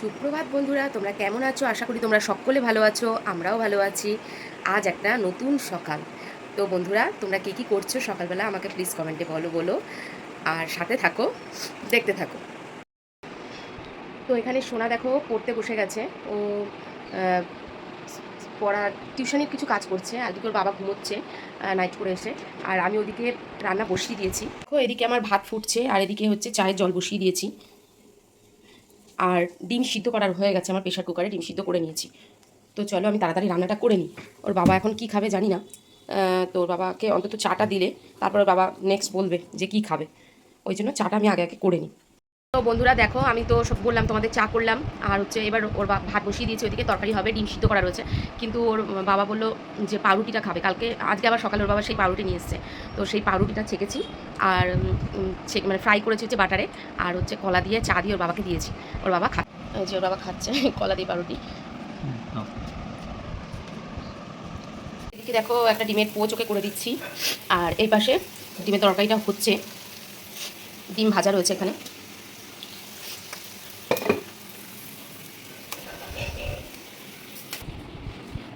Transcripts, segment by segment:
সুপ্রভাত বন্ধুরা, তোমরা কেমন আছো? আশা করি তোমরা সকলে ভালো আছো, আমরাও ভালো আছি। আজ একটা নতুন সকাল। তো বন্ধুরা, তোমরা কে কী করছো সকালবেলা আমাকে প্লিজ কমেন্টে বলো। আর সাথে থাকো, দেখতে থাকো। তো এখানে সোনা দেখো পড়তে বসে গেছে। ও পড়ার টিউশনির কিছু কাজ করছে। আজকে ওর বাবা ঘুমোচ্ছে নাইট করে এসে। আর আমি ওদিকে রান্না বসিয়ে দিয়েছি। দেখো এদিকে আমার ভাত ফুটছে, আর এদিকে হচ্ছে চায়ের জল বসিয়ে দিয়েছি। আর ডিম সিদ্ধ করার হয়ে গেছে, আমার প্রেশার কুকারে ডিম সিদ্ধ করে নিয়েছি। তো চলো আমি তাড়াতাড়ি রান্নাটা করে নিই। ওর বাবা এখন কি খাবে জানি না। তো ওর বাবাকে অন্তত চাটা দিলে তারপর ওর বাবা নেক্সট বলবে যে কি খাবে। ওই জন্য চাটা আমি আগে করে নিই। তো বন্ধুরা দেখো, আমি তো সব বললাম তোমাদের, চা করলাম। আর হচ্ছে এবার ওর ভাত বসিয়ে দিয়েছে, ওইদিকে তরকারি হবে, ডিম সিদ্ধ করা রয়েছে। কিন্তু ওর বাবা বললো যে পাউরুটিটা খাবে। আজকে আবার সকালে ওর বাবা সেই পাউরুটি নিয়ে এসছে। তো সেই পাউরুটিটা ছেঁকেছি আর মানে ফ্রাই করেছি হচ্ছে বাটারে। আর হচ্ছে কলা দিয়ে চা দিয়ে ওর বাবাকে দিয়েছি। ওর বাবা যে ওর বাবা খাচ্ছে কলা দিয়ে পাউরুটি। এদিকে দেখো একটা ডিমের পোচ ওকে করে দিচ্ছি। আর এই পাশে ডিমের তরকারিটা হচ্ছে, ডিম ভাজা রয়েছে এখানে।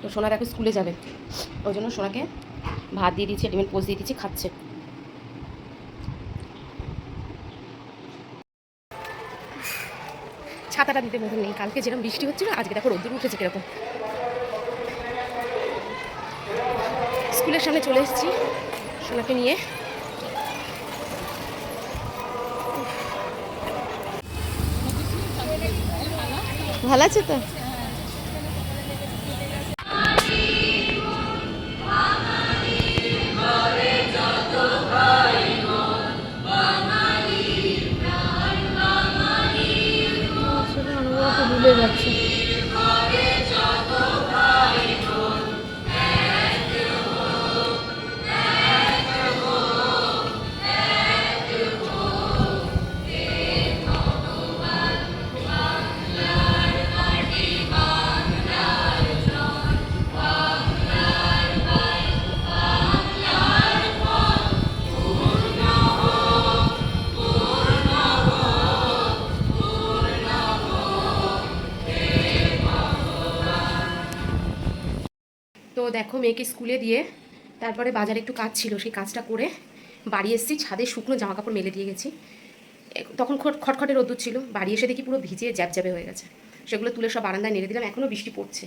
তো সোনা দেখো স্কুলে যাবে, ওই জন্য সোনাকে ভাত দিয়ে দিচ্ছি, ডিমের পোচ দিয়ে দিচ্ছি, খাচ্ছে। ছাতাটা দিতে মতন নেই, কালকে যেরকম বৃষ্টি হচ্ছিল আজকে দেখো রোদ্দুর উঠেছে কিরকম। স্কুলের সামনে চলে এসেছি সোনাকে নিয়ে। ভালো আছে তো? ভুলে যাচ্ছে। তো দেখো মেয়েকে স্কুলে দিয়ে তারপরে বাজারে একটু কাজ ছিল, সেই কাজটা করে বাড়ি এসেছি। ছাদে শুকনো জামা কাপড় মেলে দিয়ে গেছি। তখন খটখটে রোদ্দুর ছিল, বাড়ি এসে দেখি পুরো ভিজে জ্যাবে হয়ে গেছে। সেগুলো তুলে সব বারান্দায় নেড়ে দিলাম, এখনও বৃষ্টি পড়ছে।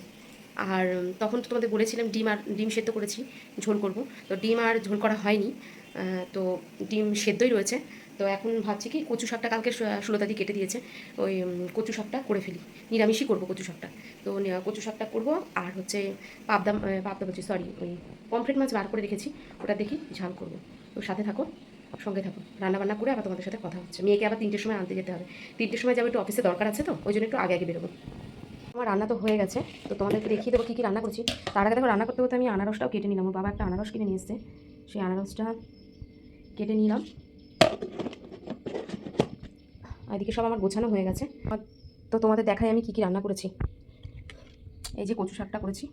আর তখন তো তোমাদের বলেছিলাম ডিম সেদ্ধ করেছি, ঝোল করব। তো ডিম আর ঝোল করা হয়নি, তো ডিম সেদ্ধই রয়েছে। তো এখন ভাবছি কি, কচু শাকটা কালকে সুলতাদি কেটে দিয়েছে, ওই কচু শাকটা করে ফেলি। নিরামিষই করবো কচু শাকটা। তো কচু শাকটা করবো। আর হচ্ছে পাবদা বলছি, সরি, ওই পমফ্রেট মাছ বার করে রেখেছি, ওটা দেখি ঝাল করবো। তো সাথে থাকো, সঙ্গে থাকো। রান্নাবান্না করে আবার তোমাদের সাথে কথা হচ্ছে। মেয়েকে আবার 3টের সময় আনতে যেতে হবে। 3টের সময় যাবো, একটু অফিসে দরকার আছে, তো ওই জন্য একটু আগে বেরোবো। আমার রান্না তো হয়ে গেছে, তো তোমাদেরকে দেখিয়ে দেবো কী কী রান্না করছি। তার আগে দেখো, রান্না করতে করতে আমি আনারসটাও কেটে নিলাম। ওর বাবা একটা আনারস কিনে নিয়ে এসছে, সেই আনারসটা কেটে নিলাম। এদিকে সব আমার গোছানো হয়ে গেছে। তো তোমাদের দেখাই আমি কী কী রান্না করেছি। এই যে কচু শাকটা করেছি,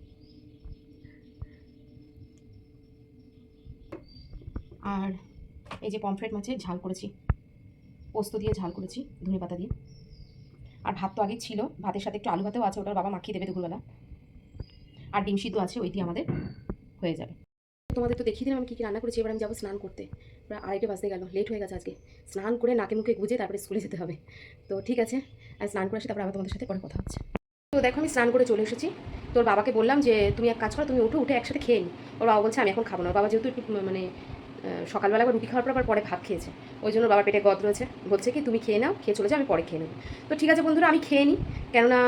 আর এই যে পমফ্রেট মাছের ঝাল করেছি, পোস্ত দিয়ে ঝাল করেছি, ধনে পাতা দিয়ে। আর ভাত তো আগেই ছিল, ভাতের সাথে একটু আলু ভাতেও আছে, ওটার বাবা মাখিয়ে দেবে দুপুরবেলা। আর ডিম সিদ্ধ আছে, ওইটি আমাদের হয়ে যাবে। তোমাদের তো দেখিয়ে দিলাম আমি কী কী রান্না করেছি। এবার আমি যাবো স্নান করতে, প্রায় 2:30 বাজতে গেল, লেট হয়ে গেছে আজকে। স্নান করে নাকে মুখে গুঁজে তারপরে স্কুলে যেতে হবে। তো ঠিক আছে, আর স্নান করে আসি, তারপর আবার তোমাদের সাথে পরে কথা হচ্ছে। তো দেখো আমি স্নান করে চলে এসেছি। তোর বাবাকে বললাম যে তুমি এক কাজ করো, তুমি উঠে একসাথে খেয়ে নি। ওর বাবা বলছে আমি এখন খাবো না। ওর বাবা যেহেতু একটু মানে সকালবেলা আবার রুটি খাওয়ার পর আবার পরে ভাত খেয়েছে, ওই জন্য বাবার পেটে গদ রয়েছে। বলছে কি তুমি খেয়ে নাও, খেয়ে চলে যাও, আমি পরে খেয়ে নেবো। তো ঠিক আছে বন্ধুরা, আমি খেয়ে নিই, কেননা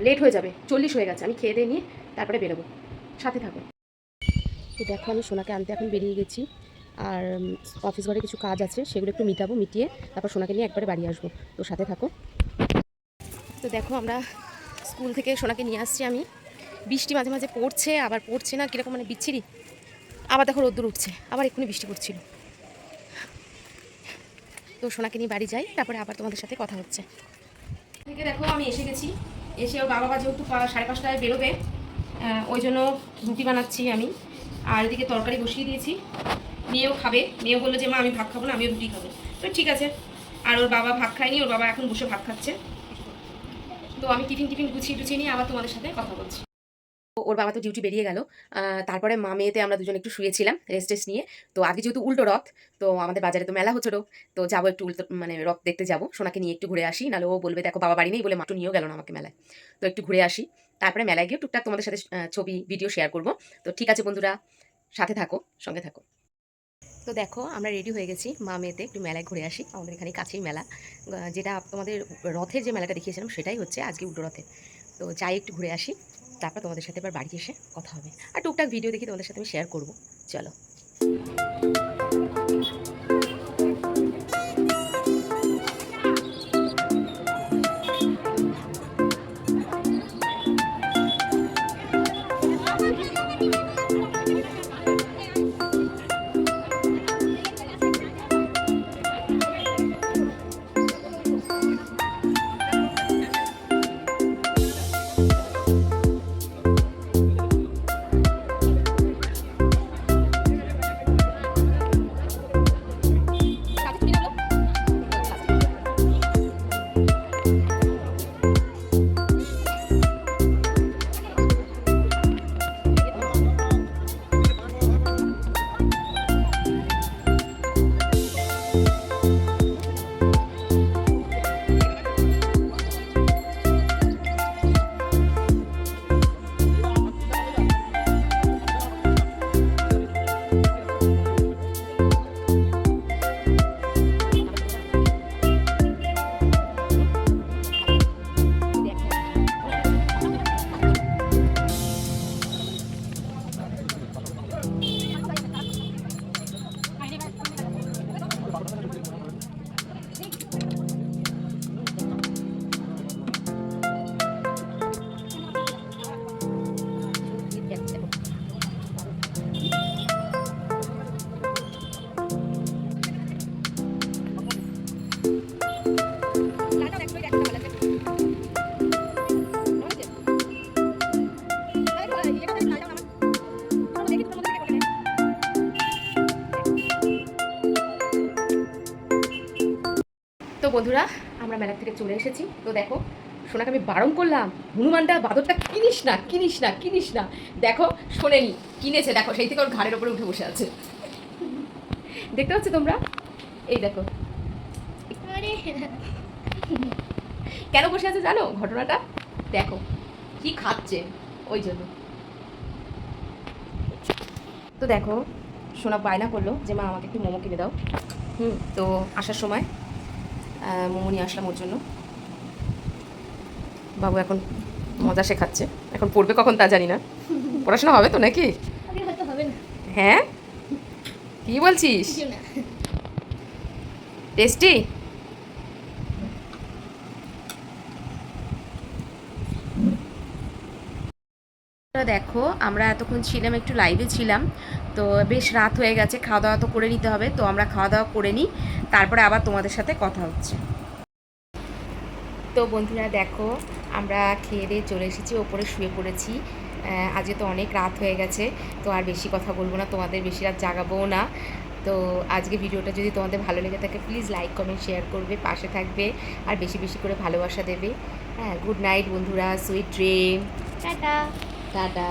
লেট হয়ে যাবে, 40 হয়ে গেছে। আমি খেয়ে দিয়ে নিয়ে তারপরে বেরোবো, সাথে থাকো। তো দেখো আমি সোনাকে আনতে এখন বেরিয়ে গেছি। আর অফিস ঘরে কিছু কাজ আছে, সেগুলো একটু মিটিয়ে তারপর সোনাকে নিয়ে একবারে বাড়ি আসবো। তো সাথে থাকো। তো দেখো আমরা স্কুল থেকে সোনাকে নিয়ে আসছি আমি। বৃষ্টি মাঝে মাঝে পড়ছে, আবার পড়ছে না, কীরকম মানে বিচ্ছিরি। আবার দেখো রোদ্দুর উঠছে, আবার এক্ষুনি বৃষ্টি পড়ছিল। তো সোনাকে নিয়ে বাড়ি যাই, তারপরে আবার তোমাদের সাথে কথা হচ্ছে। থেকে দেখো আমি এসে গেছি। এসে ওর বাবা যেহেতু 5:30টায় বেরোবে, ওই জন্য রুটি বানাচ্ছি আমি। আর এদিকে তরকারি বসিয়ে দিয়েছি, মেয়েও খাবে। মেয়েও বললো যে মা আমি ভাত খাবো না, আমিও রুটি খাবো। তো ঠিক আছে। আর ওর বাবা ভাত খায়নি, ওর বাবা এখন বসে ভাত খাচ্ছে। তো আমি টিফিন গুছিয়ে নিয়ে আবার তোমাদের সাথে কথা বলছি। ওর বাবা তো ডিউটি বেরিয়ে গেল। তারপরে মা মেয়েতে আমরা দুজন একটু শুয়েছিলাম রেস্ট নিয়ে। তো আগে যেহেতু উল্টো রথ, তো আমাদের বাজারে তো মেলা হচ্ছে রোগ, তো যাবো একটু উল্টো মানে রথ দেখতে যাবো, সোনাকে নিয়ে একটু ঘুরে আসি, নাহলে ও বলবে দেখো বাবা বাড়ি নেই বলে মাটু নিয়েও গেল না আমাকে মেলায়। তো একটু ঘুরে আসি, তারপরে মেলায় গিয়ে টুকটাক তোমাদের সাথে ছবি ভিডিও শেয়ার করবো। তো ঠিক আছে বন্ধুরা, সাথে থাকো, সঙ্গে থাকো। তো দেখো আমরা রেডি হয়ে গেছি, মা মেয়েতে একটু মেলায় ঘুরে আসি। আমাদের এখানে কাছেই মেলা, যেটা তোমাদের রথের যে মেলাটা দেখিয়েছিলাম সেটাই হচ্ছে আজকে উল্টো রথে। তো যাই একটু ঘুরে আসি, তারপর তোমাদের সাথে এবার বাড়ি এসে কথা হবে, আর টুকটাক ভিডিও দেখি তোমাদের সাথে আমি শেয়ার করবো। চলো। তো বন্ধুরা, আমরা মেলা থেকে চলে এসেছি। তো দেখো, সোনাকে আমি বারণ করলাম, হনুমানটা বাদরটা কিনিস না। দেখো শোনেনি, কিনেছে। দেখো সেই থেকে ওর ঘাড়ের ওপরে উঠে বসে আছে, দেখতে পাচ্ছ তোমরা? এই দেখো কেন বসে আছে জানো ঘটনাটা? দেখো কি খাচ্ছে ওই জন্য। তো দেখো, সোনা বায়না করলো যে মা আমাকে একটু মোমো কিনে দাও। তো আসার সময় মোমো নিয়ে আসলাম ওর জন্য। বাবু এখন মজা শেখাচ্ছে, এখন পড়বে কখন তা জানি না। পড়াশোনা হবে তো নাকি? হ্যাঁ, কি বলছিস? টেস্টি। দেখো আমরা এতক্ষণ ছিলাম, একটু লাইভে ছিলাম, তো বেশ রাত হয়ে গেছে, খাওয়া দাওয়া তো করে নিতে হবে। তো আমরা খাওয়া দাওয়া করে নিই, তারপরে আবার তোমাদের সাথে কথা হচ্ছে। তো বন্ধুরা দেখো, আমরা খেয়ে দিয়ে চলে এসেছি, ওপরে শুয়ে পড়েছি। আজকে তো অনেক রাত হয়ে গেছে, তো আর বেশি কথা বলবো না, তোমাদের বেশি রাত জাগাবোও না। তো আজকে ভিডিওটা যদি তোমাদের ভালো লেগে থাকে প্লিজ লাইক কমেন্ট শেয়ার করবে, পাশে থাকবে, আর বেশি বেশি করে ভালোবাসা দেবে। হ্যাঁ, গুড নাইট বন্ধুরা, সুইট ড্রিম, টাটা টাটা।